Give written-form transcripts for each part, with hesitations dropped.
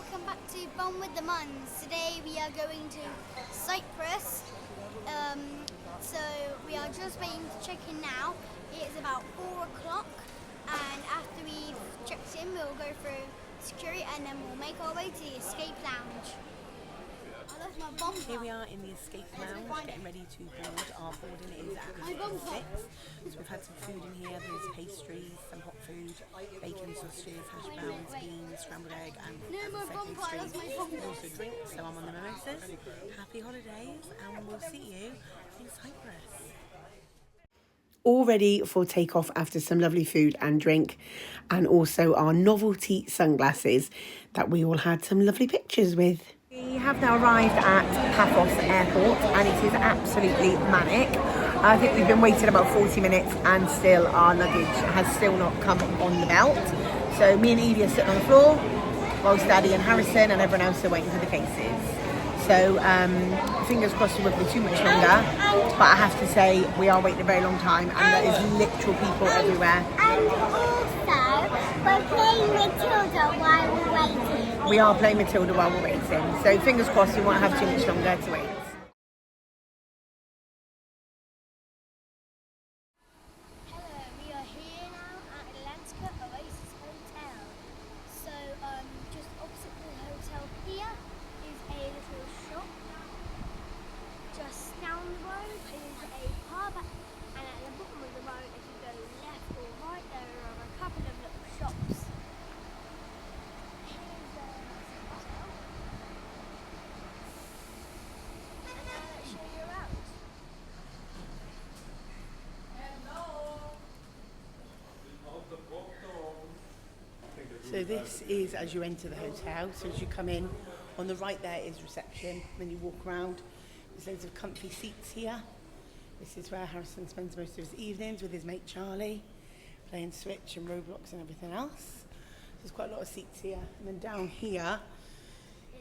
welcome back to Bond with the Muns. Today we are going to Cyprus. So we are just waiting to check in now. It is about 4 o'clock, and after we've checked in, we'll go through security and then we'll make our way to the escape lounge. I left my bomb. Here we are in the escape lounge, getting ready to board. Our boarding is at 6:30. So we've had some food in here. There's pastries, some hot food, bacon, sausages, hash browns, beans, scrambled egg, and also drinks. So I'm on the mimosas. Happy holidays, and we'll see you in Cyprus. All ready for takeoff after some lovely food and drink, and also our novelty sunglasses that we all had some lovely pictures with. We have now arrived at Paphos Airport, and it is absolutely manic. I think we've been waiting about 40 minutes and still our luggage has still not come on the belt. So me and Evie are sitting on the floor whilst Daddy and Harrison and everyone else are waiting for the cases. So fingers crossed it won't be too much longer, but I have to say we are waiting a very long time and there is literal people everywhere. And also, we're playing Matilda while we're waiting. We are playing Matilda while we're waiting, so fingers crossed we won't have too much longer to wait. Hello, we are here now at Atlantica Oasis Hotel. So just opposite the hotel here is a little shop. Just down the road is a pub, and at the bottom of the road, if you go left or right, there are a couple of little shops. Here's the hotel. And now let's show you around. So this is as you enter the hotel. So as you come in, on the right there is reception. Then you walk around. There's loads of comfy seats here. This is where Harrison spends most of his evenings with his mate Charlie, playing Switch and Roblox and everything else. There's quite a lot of seats here. And then down here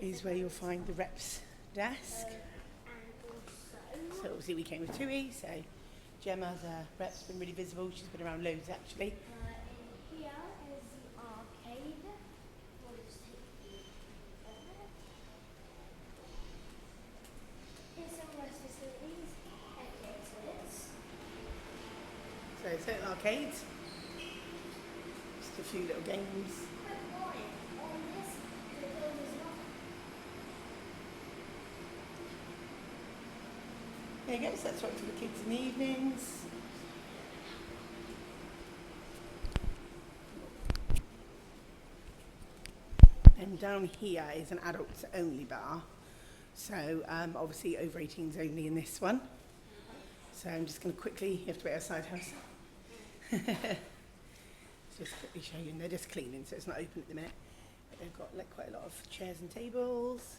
is where you'll find the reps desk. So obviously we came with Tui, so Gemma, the rep's been really visible. She's been around loads actually. Here is the arcade. We'll just take you there. Here's some rest facilities and toilets. So it's an arcade. Just a few little games. There you go, so that's right for the kids in the evenings. And down here is an adults only bar. So obviously over 18s only in this one. So I'm just going to quickly, you have to wait outside house. Just quickly show you, and they're just cleaning, so it's not open at the minute. But they've got like quite a lot of chairs and tables.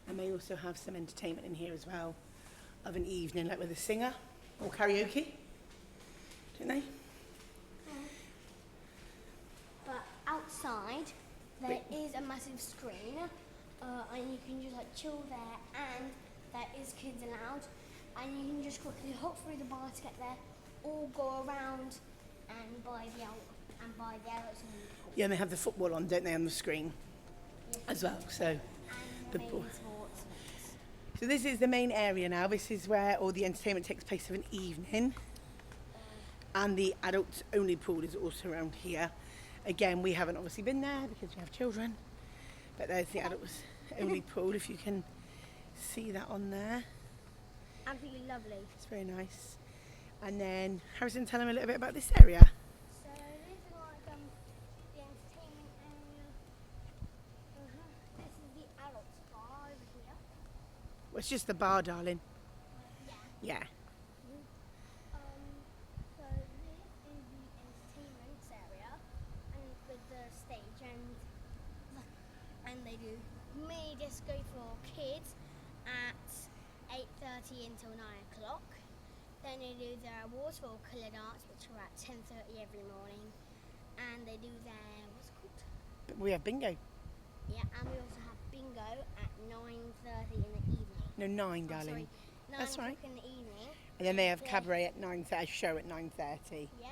And they also have some entertainment in here as well, of an evening like with a singer or karaoke, don't they? But outside there is a massive screen, and you can just like chill there, and there is kids allowed, and you can just quickly hop through the bar to get there, or go around and buy the adults. Yeah, and they have the football on, don't they, on the screen as well. So And the main ball. sports. So this is the main area now. This is where all the entertainment takes place of an evening. And the adults only pool is also around here. Again, we haven't obviously been there because we have children. But there's the adults only pool, if you can see that on there. Absolutely lovely. It's very nice. And then Harrison, tell them a little bit about this area. So this is like the entertainment area. This is the adults bar over here. Well, it's just the bar, darling. Yeah. Yeah. So this is the entertainment area, and with the stage, and they do mini disco for kids at 8:30 until 9 o'clock. Then they do their awards for coloured arts, which are at 10:30 every morning, and they do their what's it called? But we have bingo. Yeah, and we also have bingo at 9:30 in the evening. No, 9, I'm darling. sorry, 9 That's o'clock right. in the evening. And then they have Yeah. cabaret at 9:30, show at 9:30. Yeah.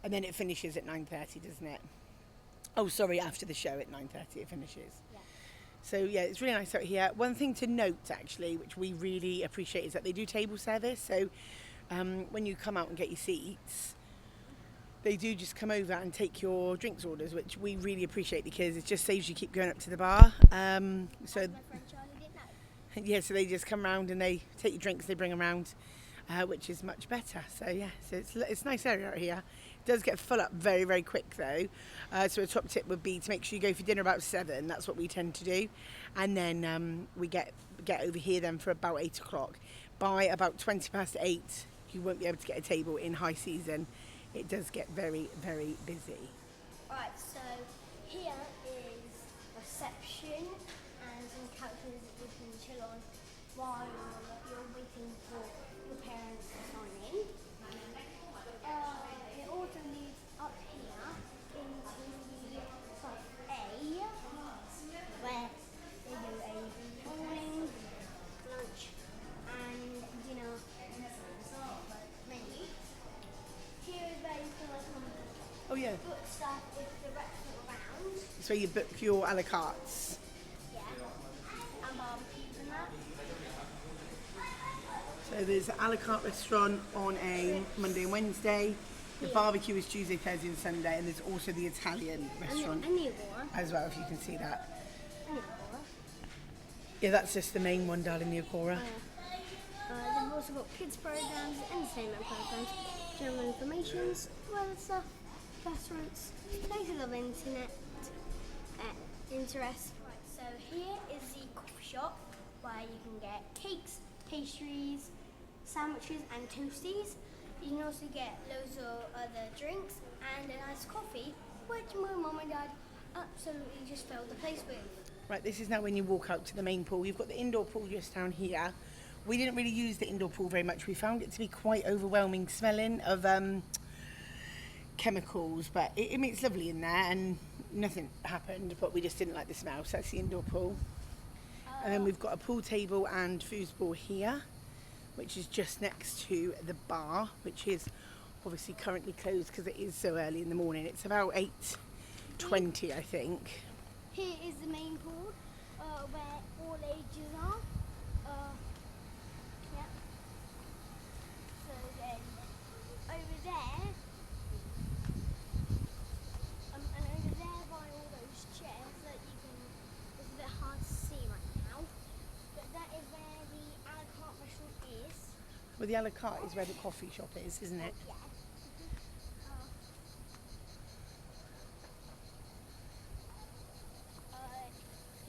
And then it finishes at 9:30, doesn't it? Oh, sorry, after the show at 9:30 it finishes. Yeah. So yeah, it's really nice out here. One thing to note actually, which we really appreciate, is that they do table service. So when you come out and get your seats, they do just come over and take your drinks orders, which we really appreciate because it just saves you keep going up to the bar. So my friend Charlie didn't know. Yeah, so they just come round and they take your drinks, they bring them round, which is much better. So yeah, so it's a nice area out here. It does get full up very, very quick though. So a top tip would be to make sure you go for dinner about 7. That's what we tend to do. And then we get over here then for about 8 o'clock. By about 20 past 8, you won't be able to get a table in high season. It does get very, very busy. Right, so here is reception and some couches that you can chill on while you're waiting for your parents to sign in. It also leads up here into the buffet where they do a morning, lunch and dinner menu. Here is where you can Oh yeah, book stuff with the restaurant around. so you book your a la cartes. Yeah. And barbecues and that. So there's an a la carte restaurant on a Monday and Wednesday. The barbecue is Tuesday, Thursday and Sunday, and there's also the Italian restaurant And the Agora. as well, if you can see that. And the Agora. Yeah, that's just the main one, darling, the Agora. They've also got kids programs, entertainment programs, general informations, weather stuff, restaurants, places of interest. Right, so here is the coffee shop where you can get cakes, pastries, sandwiches and toasties. You can also get loads of other drinks and a nice coffee, which my mum and dad absolutely just filled the place with. Right, this is now when you walk out to the main pool. You've got the indoor pool just down here. We didn't really use the indoor pool very much. We found it to be quite overwhelming smelling of chemicals, but I mean, it's lovely in there and nothing happened, but we just didn't like the smell. So that's the indoor pool. And then we've got a pool table and foosball here, which is just next to the bar, which is obviously currently closed because it is so early in the morning. It's about 8:20, I think. Here is the main pool where all ages are. Yeah. So then over there, and over there by all those chairs that you can, it's a bit hard to see right now, but that is where the a la carte restaurant is. Well, the a la carte is where the coffee shop is, isn't it? Yeah.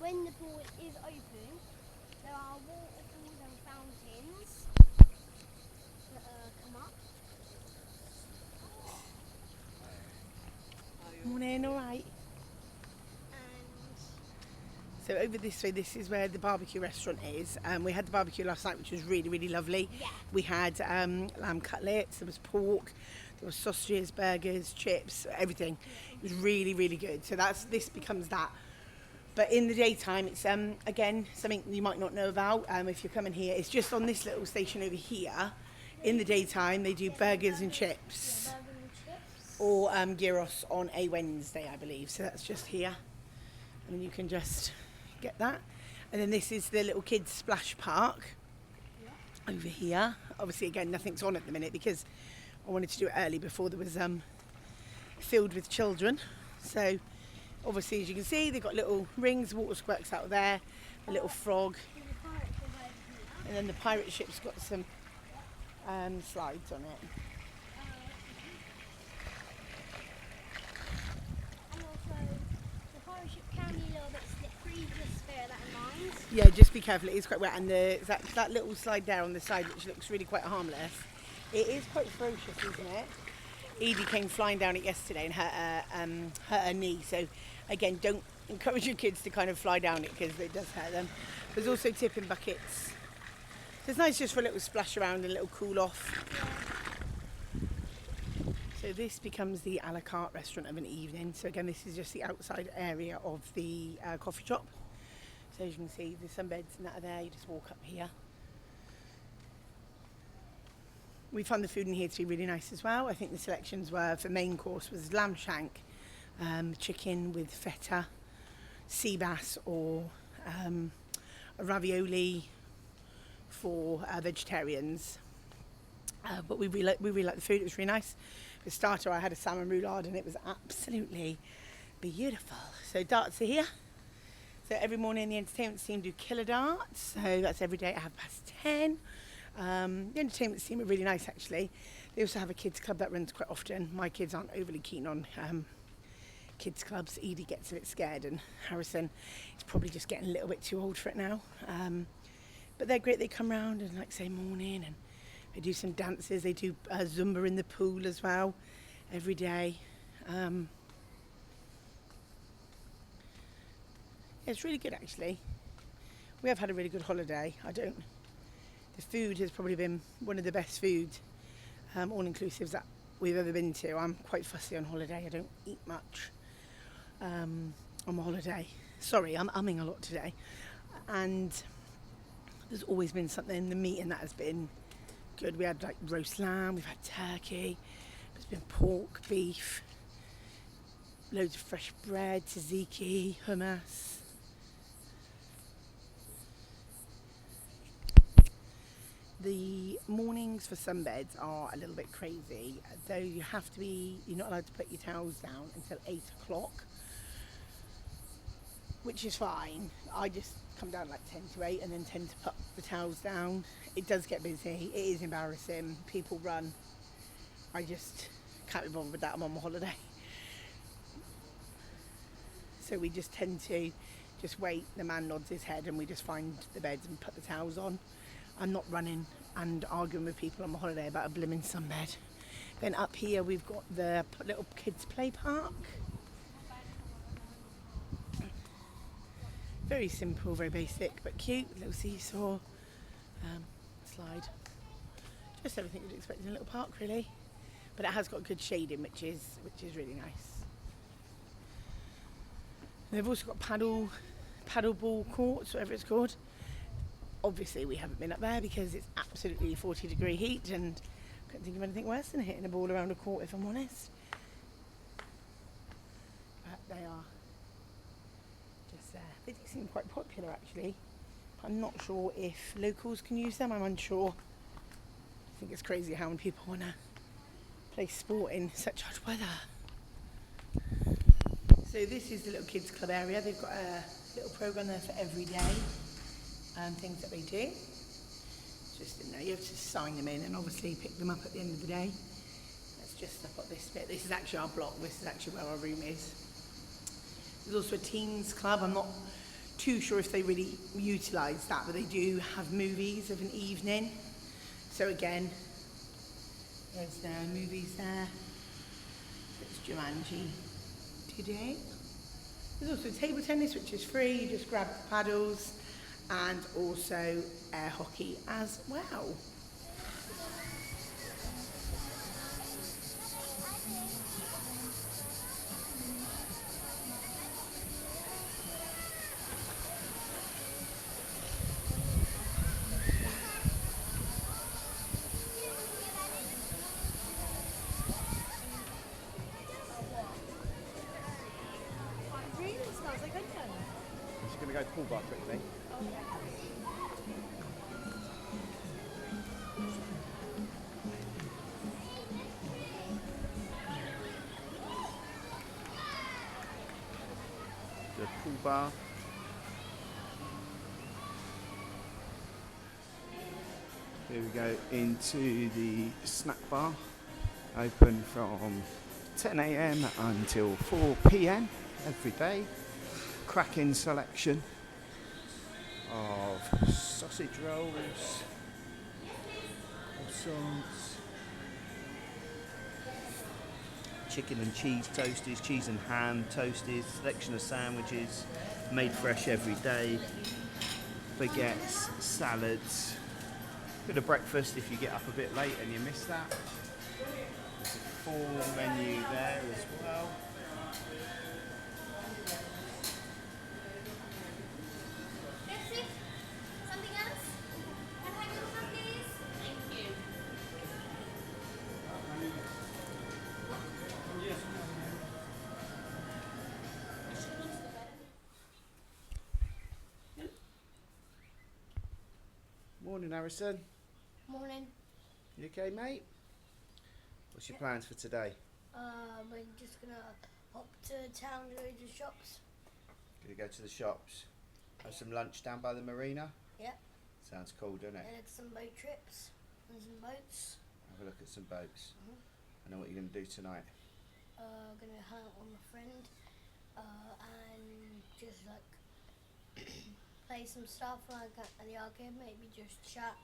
When the pool is open, there are waterfalls and fountains that come up. Morning, all right. And So over this way, this is where the barbecue restaurant is. We had the barbecue last night, which was really, really lovely. Yeah. We had lamb cutlets, there was pork, there was sausages, burgers, chips, everything. It was really, really good. So this becomes that. But in the daytime, it's again something you might not know about if you're coming here. It's just on this little station over here. In the daytime, they do burgers and chips, burger and chips. or gyros on a Wednesday, I believe. So that's just here, and you can just get that. And then this is the little kids splash park over here. Obviously, again, nothing's on at the minute because I wanted to do it early before there was filled with children. So obviously, as you can see, they've got little rings, water squirts out there, a little frog, and then the pirate ship's got some slides on it. And also, the pirate ship can be a little bit slippery, just bear that in mind. Yeah, just be careful, it is quite wet, and that little slide there on the side, which looks really quite harmless, it is quite ferocious, isn't it? Edie came flying down it yesterday and hurt her knee, so again, don't encourage your kids to kind of fly down it because it does hurt them. There's also tipping buckets, so it's nice just for a little splash around and a little cool off. So this becomes the a la carte restaurant of an evening. So again, this is just the outside area of the coffee shop. So as you can see, there's some beds and that are there. You just walk up here. We found the food in here to be really nice as well. I think the selections were, for main course, was lamb shank, chicken with feta, sea bass, or a ravioli for vegetarians. But we really like the food. It was really nice. For starter, I had a salmon roulade and it was absolutely beautiful. So darts are here. So every morning the entertainment team do killer darts. So that's every day at 10:30. The entertainment team are really nice actually. They also have a kids club that runs quite often. My kids aren't overly keen on kids clubs. Edie gets a bit scared and Harrison is probably just getting a little bit too old for it now. But they're great. They come round and like say morning and they do some dances. They do Zumba in the pool as well every day. It's really good actually. We have had a really good holiday. The food has probably been one of the best food all-inclusives that we've ever been to. I'm quite fussy on holiday. I don't eat much on my holiday. Sorry, I'm umming a lot today. And there's always been something. The meat in that has been good. We had like roast lamb, we've had turkey, there's been pork, beef, loads of fresh bread, tzatziki, hummus. The mornings for sunbeds are a little bit crazy, though you're not allowed to put your towels down until 8 o'clock, which is fine. I just come down like 10 to 8 and then tend to put the towels down. It does get busy, it is embarrassing, people run. I just can't be bothered with that, I'm on my holiday. So we just tend to just wait, the man nods his head and we just find the beds and put the towels on. I'm not running and arguing with people on my holiday about a blimmin' sunbed. Then up here we've got the little kids play park. Very simple, very basic, but cute. Little seesaw, slide. Just everything you'd expect in a little park, really. But it has got good shading, which is really nice. And they've also got paddleball courts, whatever it's called. Obviously, we haven't been up there because it's absolutely 40-degree heat, and I couldn't think of anything worse than hitting a ball around a court, if I'm honest. But they are just there. They do seem quite popular, actually. I'm not sure if locals can use them. I'm unsure. I think it's crazy how many people want to play sport in such hot weather. So this is the little kids club area. They've got a little programme there for every day and things that they do. Just in there, you have to sign them in and obviously pick them up at the end of the day. Let's just step up this bit. This is actually our block. This is actually where our room is. There's also a teens club. I'm not too sure if they really utilise that, but they do have movies of an evening. So again, there's movies there. It's Jumanji today. There's also table tennis, which is free. You just grab the paddles, and also air hockey as well. She's going to go to pool bar quickly. The pool bar. Here we go into the snack bar. Open from 10 a.m. until 4 p.m. every day. Cracking selection of sausage rolls, croissants, chicken and cheese toasties, cheese and ham toasties, selection of sandwiches made fresh every day, baguettes, salads, bit of breakfast if you get up a bit late and you miss that. There's a full menu there as well. Morning, Harrison. Morning. You okay, mate? What's your plans for today? We're just gonna hop to town to go to shops. Gonna go to the shops. Have some lunch down by the marina? Yep. Sounds cool, doesn't it? And some boat trips and some boats. Have a look at some boats. I know what you're gonna do tonight. Gonna hang out with my friend and just like play some stuff like at the arcade, maybe just chat.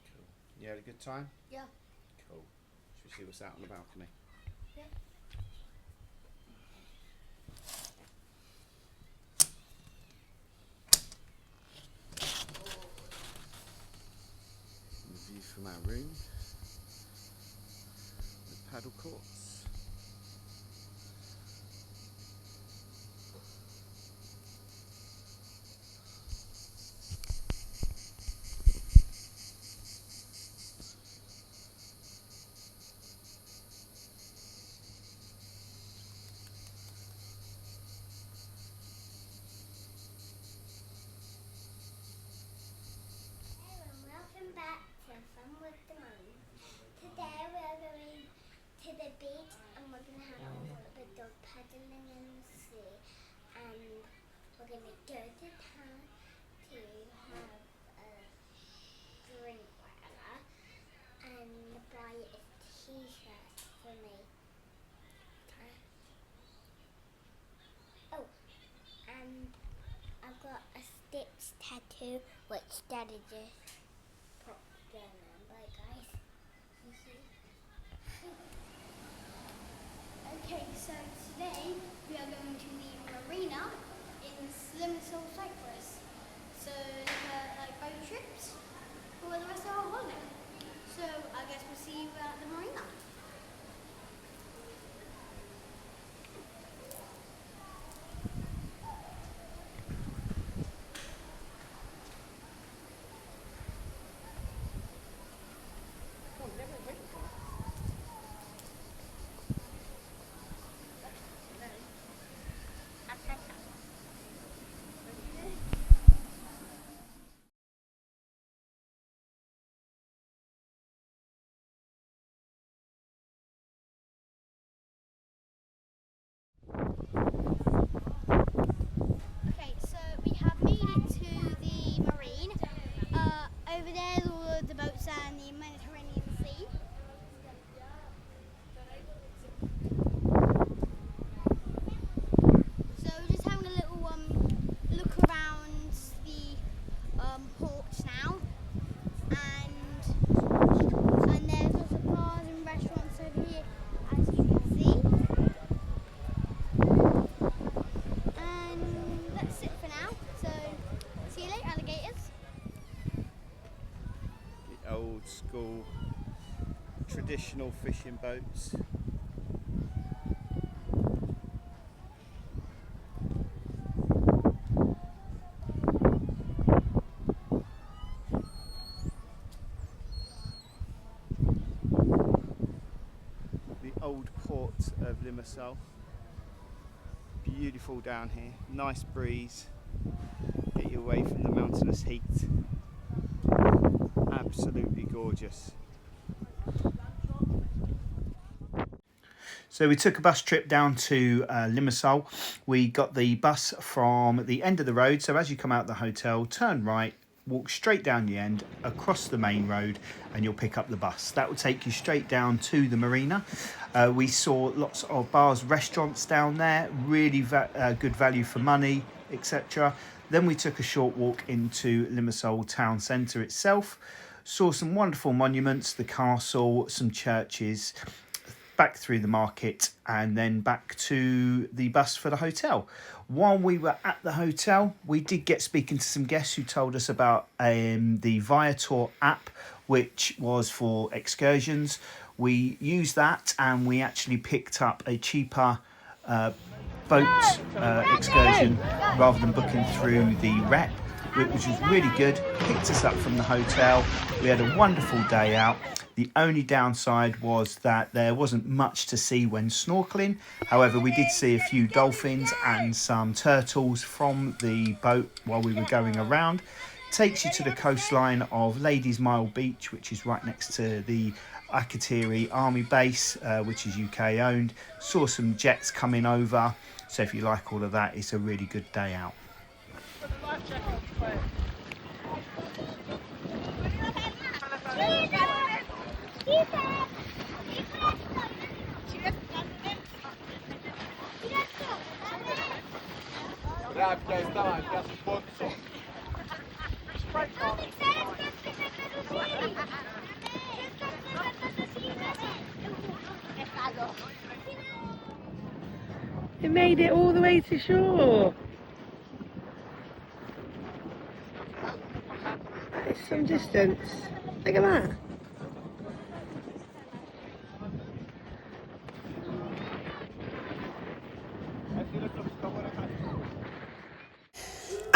Cool. You had a good time? Yeah. Cool. Should we see what's out on the balcony? Yeah. The view from our room. The paddle courts. Welcome back to Fun with the Mum. Today we're going to the beach and we're going to have a little bit of paddling in the sea, and we're going to go to town to have a drink whatever and buy a t-shirt for me. Oh, and I've got a Stitch tattoo which Daddy just popped down there. Bye guys. You see? Okay, so today we are going to the marina in Limassol, Cyprus. So like boat trips for the rest of our holiday. So I guess we'll see you at the marina. Okay, so we have made it to the marine. Over there is all of the boats and the Mediterranean Sea. So we're just having a little look around the port now, and there's lots of bars and restaurants over here, as you can see. And that's it for now. So see you later, alligators. The old school traditional fishing boats. The old port of Limassol. Beautiful down here, nice breeze, get you away from the mountainous heat. Absolutely gorgeous. So we took a bus trip down to Limassol. We got the bus from the end of the road, so as you come out the hotel, turn right, walk straight down the end, across the main road, and you'll pick up the bus. That will take you straight down to the marina. We saw lots of bars, restaurants down there, really good value for money, etc. Then we took a short walk into Limassol town centre itself, saw some wonderful monuments, the castle, some churches, back through the market, and then back to the bus for the hotel. While we were at the hotel, we did get speaking to some guests who told us about the Viator app, which was for excursions. We used that and we actually picked up a cheaper boat excursion rather than booking through the rep, which was really good. Picked us up from the hotel. We had a wonderful day out. The only downside was that there wasn't much to see when snorkeling. However, we did see a few dolphins and some turtles from the boat while we were going around. takes you to the coastline of Ladies Mile Beach, which is right next to the Akrotiri Army Base, which is UK owned. Saw some jets coming over, so if you like all of that, it's a really good day out. It made it all the way to shore. It's some distance. Look at that.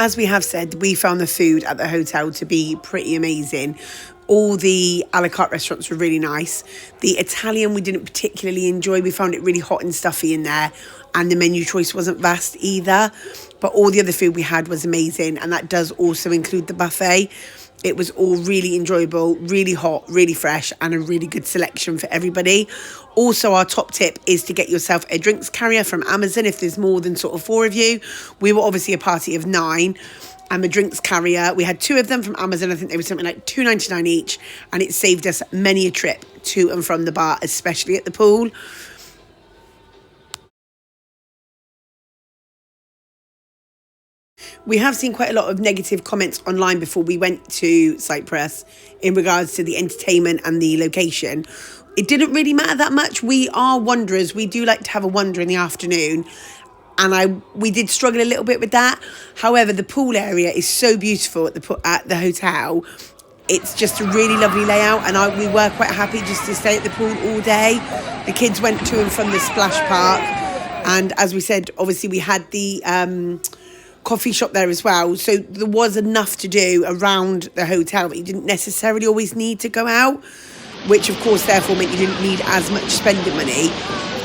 As we have said, we found the food at the hotel to be pretty amazing. All the a la carte restaurants were really nice. The Italian we didn't particularly enjoy. We found it really hot and stuffy in there, and the menu choice wasn't vast either. But all the other food we had was amazing, and that does also include the buffet. It was all really enjoyable, really hot, really fresh, and a really good selection for everybody. Also, our top tip is to get yourself a drinks carrier from Amazon if there's more than sort of 4 of you. We were obviously a party of 9, and the drinks carrier, we had 2 of them from Amazon. I think they were something like $2.99 each, and it saved us many a trip to and from the bar, especially at the pool. We have seen quite a lot of negative comments online before we went to Cyprus in regards to the entertainment and the location. It didn't really matter that much. We are wanderers. We do like to have a wander in the afternoon. And we did struggle a little bit with that. However, the pool area is so beautiful at the hotel. It's just a really lovely layout. And we were quite happy just to stay at the pool all day. The kids went to and from the splash park. And as we said, obviously we had the coffee shop there as well, so there was enough to do around the hotel, but you didn't necessarily always need to go out, which of course therefore meant you didn't need as much spending money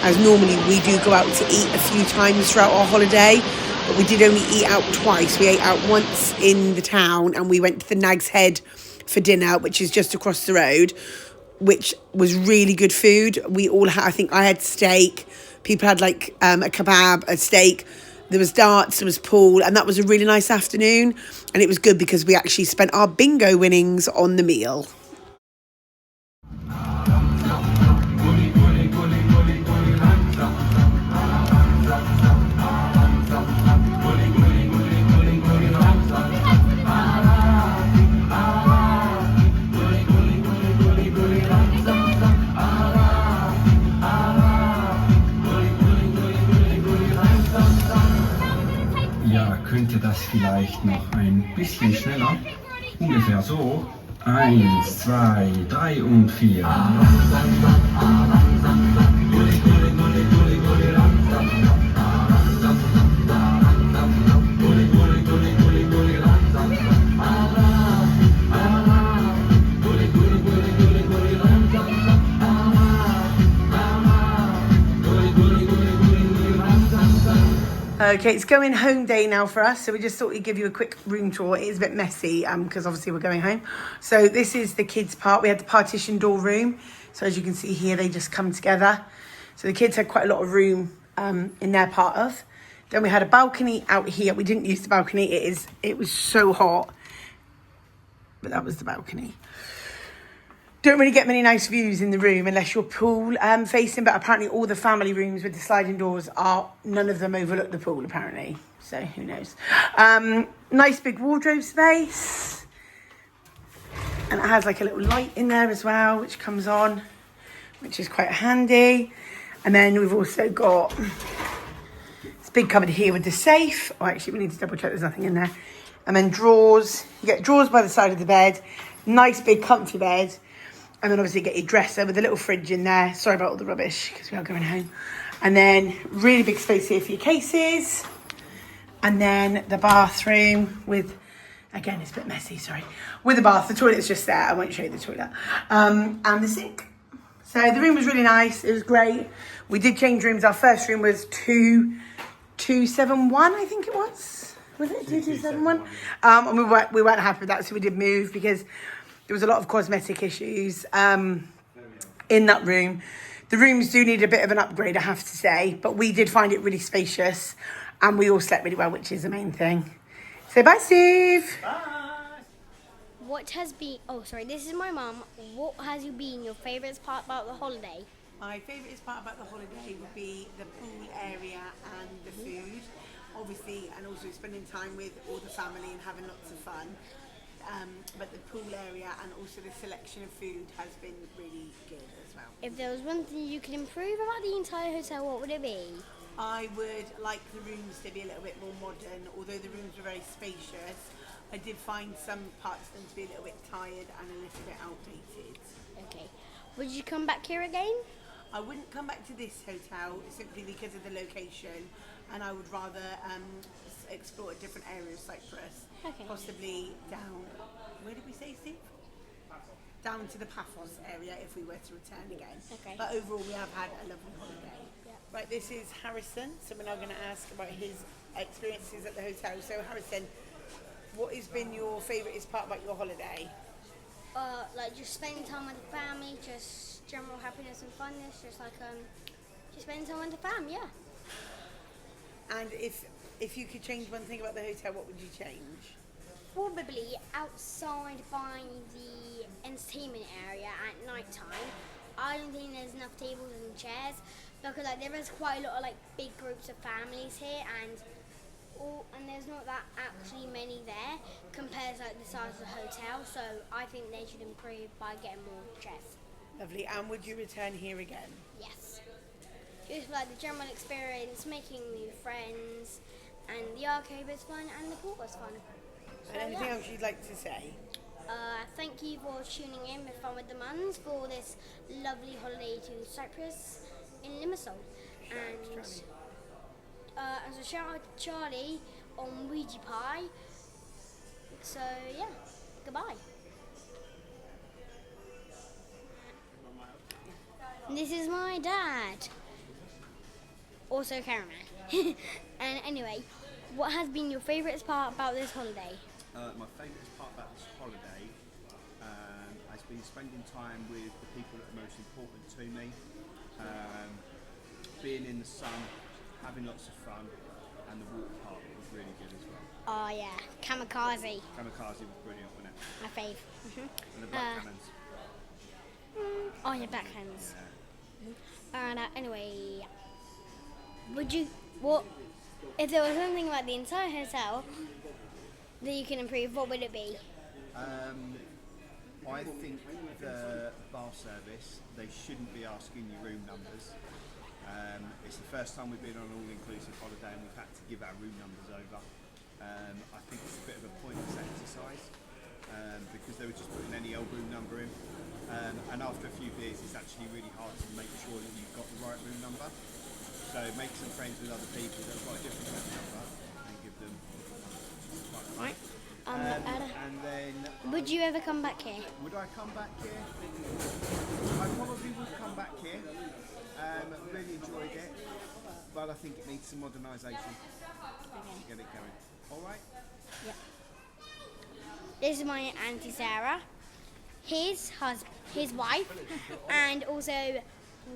as normally we do go out to eat a few times throughout our holiday, but we did only eat out twice. We ate out once in the town and we went to the Nag's Head for dinner, which is just across the road, which was really good food. We all had, I think I had steak, people had like a kebab, a steak. There was darts, there was pool, and that was a really nice afternoon. And it was good because we actually spent our bingo winnings on the meal. Könnte das vielleicht noch ein bisschen schneller? Ungefähr so. 1, 2, 3 und 4. Okay, it's going home day now for us, so we just thought we'd give you a quick room tour. It is a bit messy because obviously we're going home. So this is the kids' part. We had the partition door room. So as you can see here, they just come together. So the kids had quite a lot of room in their part of. Then we had a balcony out here. We didn't use the balcony. It was so hot, but that was the balcony. Don't really get many nice views in the room unless you're pool facing, but apparently all the family rooms with the sliding doors none of them overlook the pool apparently, so who knows. Nice big wardrobe space, and it has like a little light in there as well which comes on, which is quite handy. And then we've also got this big cupboard here with the safe. Oh, actually we need to double check there's nothing in there. And then drawers. You get drawers by the side of the bed, nice big comfy bed. And then obviously get your dresser with a little fridge in there. Sorry about all the rubbish because we are going home. And then really big space here for your cases. And then the bathroom with, again, it's a bit messy, sorry. With the bath, the toilet's just there. I won't show you the toilet. And the sink. So the room was really nice. It was great. We did change rooms. Our first room was 2271, I think it was. Was it 2271? And we weren't happy with that, so we did move because there was a lot of cosmetic issues in that room. The rooms do need a bit of an upgrade, I have to say, but we did find it really spacious and we all slept really well, which is the main thing. Say bye, Steve. What has been... Oh, sorry, this is my mum. What has been your favourite part about the holiday? My favourite part about the holiday would be the pool area and the food, obviously, and also spending time with all the family and having lots of fun. But the pool area and also the selection of food has been really good as well. If there was one thing you could improve about the entire hotel, what would it be? I would like the rooms to be a little bit more modern, although the rooms were very spacious. I did find some parts of them to be a little bit tired and a little bit outdated. Okay. Would you come back here again? I wouldn't come back to this hotel simply because of the location, and I would rather explore a different area of Cyprus. Okay. Possibly down, where did we say, Steve? Down to the Paphos area if we were to return again. Okay. But overall we have had a lovely holiday. Yeah. Right, this is Harrison, so we're now going to ask about his experiences at the hotel. So Harrison, what has been your favourite part about your holiday? Like just spending time with the family, just general happiness and funness, just spending time with the fam, yeah. And if you could change one thing about the hotel, what would you change? Probably outside by the entertainment area at night time. I don't think there's enough tables and chairs because there is quite a lot of big groups of families here and there's not that actually many there compared to the size of the hotel. So I think they should improve by getting more chairs. Lovely. And would you return here again? Yes. Just for the general experience, making new friends, and the arcade was fun and the pool was fun. And anything else you'd like to say? Thank you for tuning in with Fun with the Mums for this lovely holiday to Cyprus in Limassol. And so shout out to Charlie on Ouija Pie. So yeah, goodbye. This is my dad. Also cameraman. And anyway, what has been your favourite part about this holiday? My favourite part about this holiday has been spending time with the people that are most important to me, being in the sun, having lots of fun, and the water park was really good as well. Oh yeah, Kamikaze. Kamikaze was brilliant, wasn't it? My fave. And the black cannons. Oh yeah, backhands. Yeah. Anyway, if there was something about the entire hotel that you can improve, what would it be? I think the bar service, they shouldn't be asking you room numbers. It's the first time we've been on an all-inclusive holiday and we've had to give our room numbers over. I think it's a bit of a pointless exercise because they were just putting any old room number in. And after a few beers, it's actually really hard to make sure that you've got the right room number. So make some friends with other people that have got a different room number and give them Right. and then Would you ever come back here? would I come back here? I probably would come back here. Really enjoyed it, but I think it needs some modernisation to get it going. All right. Yep. This is my Auntie Sarah, his wife, and also,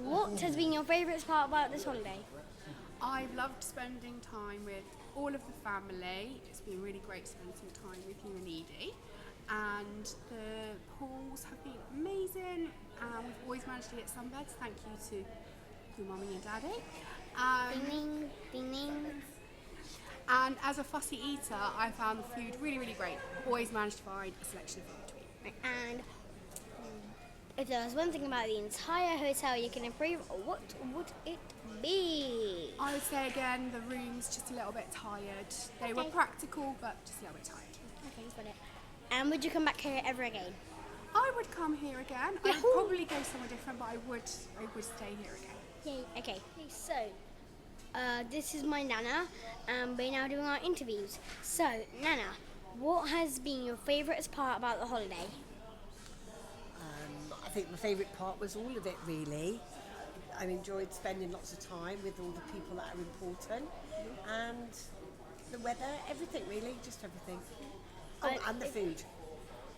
what has been your favourite part about this holiday? I've loved spending time with all of the family. It's been really great spending some time with you and Edie. And the pools have been amazing. We've always managed to get sunbeds. Thank you to your mummy and daddy. Ding ding, ding ding. And as a fussy eater, I found the food really, really great. Always managed to find a selection of food to eat. And if there was one thing about the entire hotel you can improve, what would it be? I would say again, the rooms just a little bit tired. They were practical, but just a little bit tired. Okay, got it. And would you come back here ever again? I would come here again. I'd probably go somewhere different, but I would stay here again. Yay. Okay. So, this is my Nana, and we're now doing our interviews. So, Nana, what has been your favourite part about the holiday? I think my favourite part was all of it, really. I enjoyed spending lots of time with all the people that are important, and the weather, everything really, just everything. Oh, I- and the food.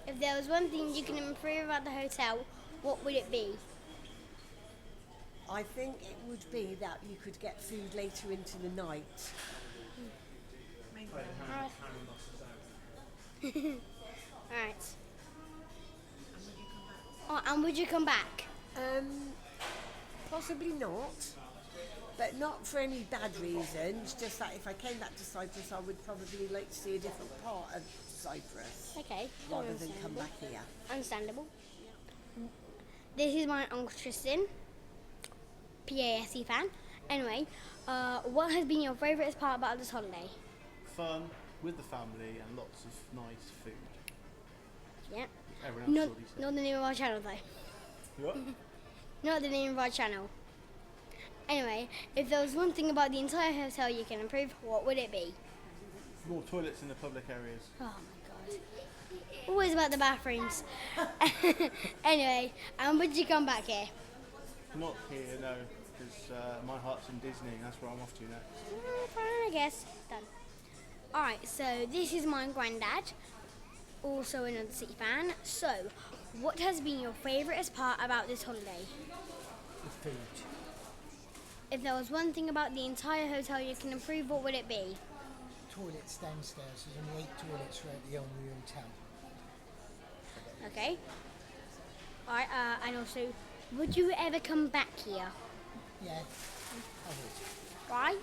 If there was one thing you can improve about the hotel, what would it be? I think it would be that you could get food later into the night. Alright. Oh, and would you come back? Possibly not, but not for any bad reasons. Just that if I came back to Cyprus, I would probably like to see a different part of Cyprus Okay. rather than come back here. Understandable. This is my Uncle Tristan, PASE fan. Anyway, what has been your favourite part about this holiday? Fun with the family and lots of nice food. Yeah. Everyone else already said. Not the name of our channel though. What? Not the name of our channel. Anyway, if there was one thing about the entire hotel you can improve, what would it be? More toilets in the public areas. Oh my god. Always about the bathrooms. Anyway, and would you come back here? Not here, no, because my heart's in Disney. That's where I'm off to next. Fine, I guess. Done. Alright, so this is my granddad, also another City fan. So, what has been your favourite part about this holiday? The food. If there was one thing about the entire hotel you can improve, what would it be? Toilets downstairs. There's only 8 toilets throughout the whole hotel. Okay. Alright, and also, would you ever come back here? Yeah, I would. Why?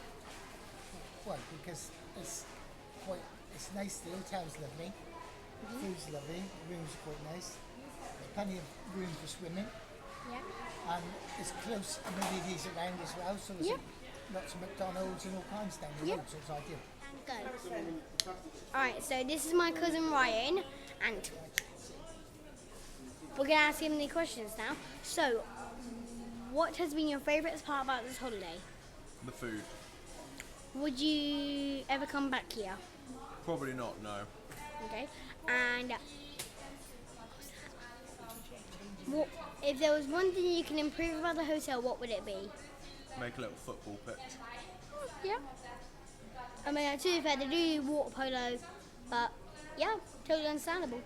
Well, because it's nice. The hotel's lovely. Food's lovely. The rooms are quite nice. There's plenty of room for swimming. Yeah. And it's close amenities around as well. So there's Yep. lots of McDonald's and all kinds down the Yep. road. So it's ideal. Go. Alright, so this is my cousin Ryan, and we're going to ask him the questions now. So, what has been your favourite part about this holiday? The food. Would you ever come back here? Probably not, no. Okay. And what, if there was one thing you can improve about the hotel, what would it be? Make a little football pitch. Yeah. I mean, to be fair, they do water polo, but yeah, totally understandable.